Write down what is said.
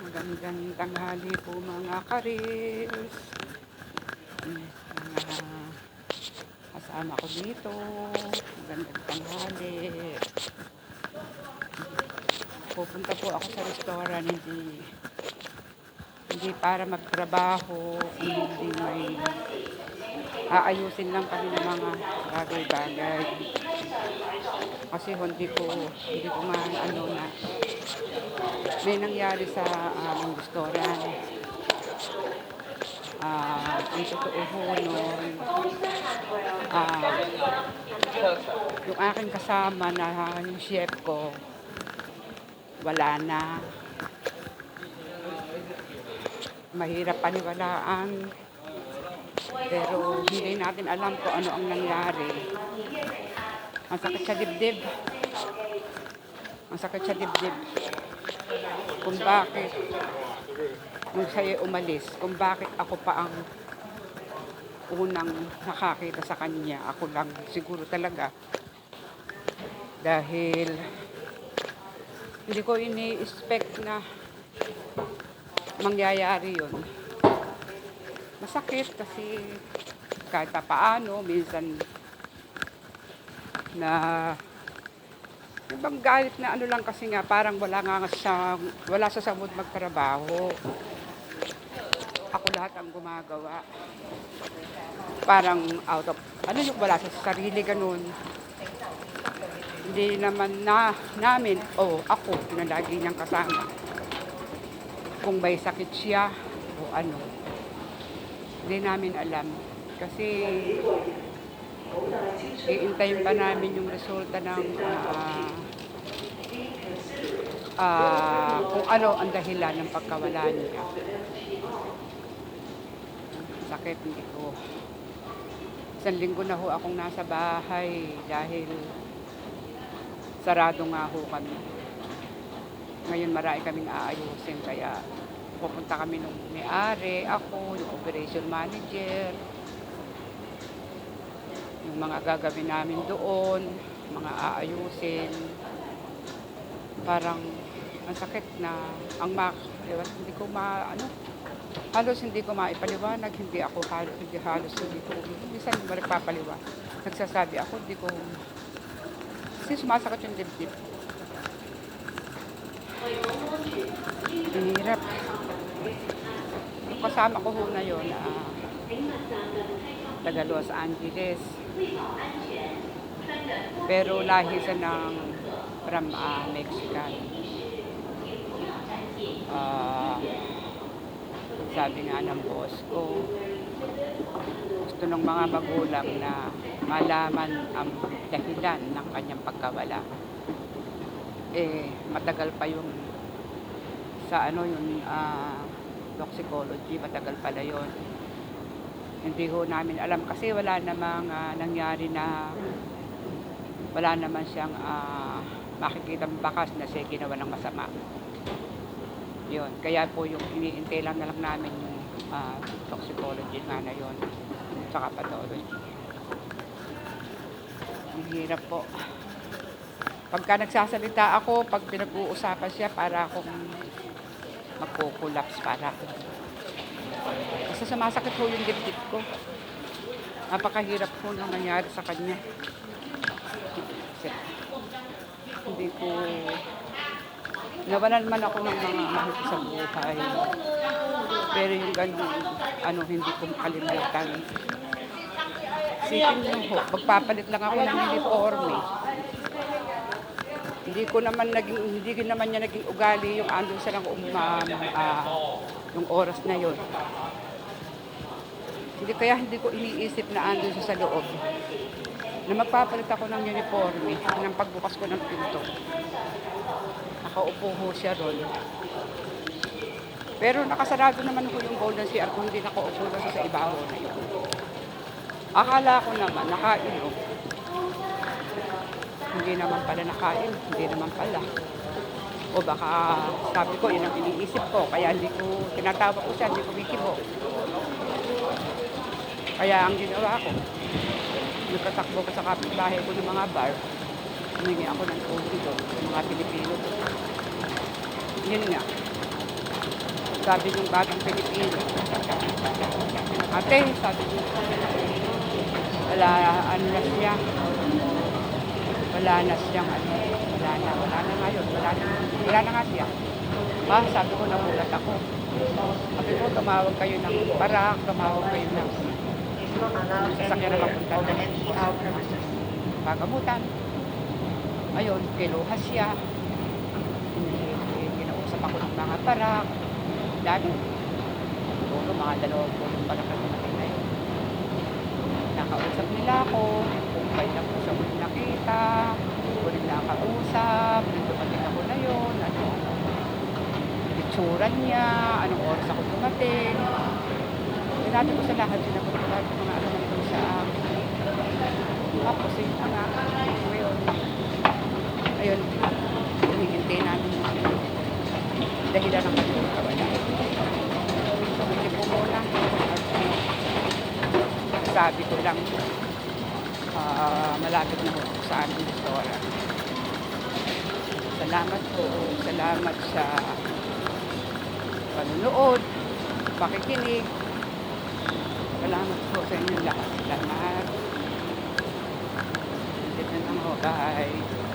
Magandang tanghali po mga karis. Mga kasama ko dito. Magandang tanghali. Pupunta po ako sa restaurant, hindi para magtrabaho, hindi may aayusin lang kami ng mga bagay-bagay. Kasi hindi ko nga na may nangyari sa aming restaurant. Ang totoo ho nun, yung aking kasama na yung chef ko, wala na. Mahirap paniwalaan. Pero hindi natin alam kung ano ang nangyari. Masakit sa dibdib. Masakit sa dibdib. Kung bakit nung siya umalis, kung bakit ako pa ang unang nakakita sa kanya. Ako lang siguro talaga. Dahil hindi ko ini-expect na mangyayari yun. Masakit kasi kahit paano, minsan na yung bang galit na ano lang kasi nga parang wala sa mood magtrabaho. Ako lahat ang gumagawa. Parang out of, yung wala sa sarili ganun. Hindi naman namin, ako, na lagi niyang kasama. Kung may sakit siya, o ano. Hindi namin alam. Kasi, iintayin pa namin yung resulta ng kung ano ang dahilan ng pagkawala niya. Sakit, hindi ko. Isang linggo na ho akong nasa bahay dahil sarado nga ho kami. Ngayon marami kaming aayusin kaya pupunta kami nung may-ari, ako, yung operation manager, yung mga gagawin namin doon, mga aayusin. Parang ang sakit na hindi ko halos hindi ko maipaliwanag, hindi ko minsan nagpapaliwanag. Nagsasabi ako, kasi sumasakit yung dibdib. Hirap. Yung kasama ko ho na yun, taga Los Angeles. Pero lahi siya from Mexican. Sabi nga ng boss ko, gusto ng mga magulang na malaman ang dahilan ng kanyang pagkawala. Matagal pa yung toxicology, matagal pala yun. Hindi ho namin alam kasi wala namang nangyari na wala naman siyang makikitang bakas na siya ginawa ng masama. Yun, kaya po yung iniintay lang na lang namin yung toxicology nga na yun, saka pathology. Ang hirap po. Pagka nagsasalita ako, pag pinag-uusapan siya, para akong magkukulaps, kasi sumasakit po yung dibdib ko. Napakahirap po nang nangyari sa kanya. Hindi ko nawalan man ako ng mga mahal sa buhay. Pero yung ganun, hindi ko makalimutan. Sipin nyo ho, magpapalit lang ako ng uniforme. Hindi naman niya naging ugali yung andun silang yung oras na yon. Hindi ko iniisip na andun siya sa loob. Na magpapalit ako ng uniforme ng pagbukas ko ng pinto. Nakaupo ho siya ron. Pero nakasarado naman ko yung golden CR kung hindi nakaupo na sa ibabaw na yun. Akala ko naman, nakain ho. Hindi naman pala nakain, hindi naman pala. O baka sabi ko, yun ang iniisip ko. Kaya hindi ko, tinatawag ko siya, hindi ko bikibo. Kaya ang ginawa ko, nagkatakbo ko sa kapitbahay ko ng mga bar. Humingi ako ng tubig doon, mga Pilipino doon. Yun nga. Sabi ng batang Pilipino, ate, sabi niya, wala, ano na siya, wala na siyang ano, wala na ngayon, wala na nga siya. Sabi ko, nagulat ako. Sabi ko, tumawag kayo ng barak, tumawag kayo ng sasakyan na papunta ng pagamutan. Ayun, kinuha siya. Kinausap ako ng mga barak. Dami. Siguro mga 20 barak na natin na yun. Nakausap nila ako. Kung kailan ko siya ulit nakita. Kung rin nakausap. Nung dumating ako na yun. Ano, itsura niya. Anong oras ako dumating. Sinabi ko sa lahat. Sinabi ko lahat ng mga ano nandun sa akin. Tapos yun na nga. Ngayon. Ayun. Hinihintay namin yung dahilan ng kanyang kawala. Hindi po muna. Sabi ko lang, malapit na po sa aming restaurant. Salamat po. Salamat sa panunood, pakikinig. Salamat po sa inyo lahat. Salamat. Dito na po. Bye.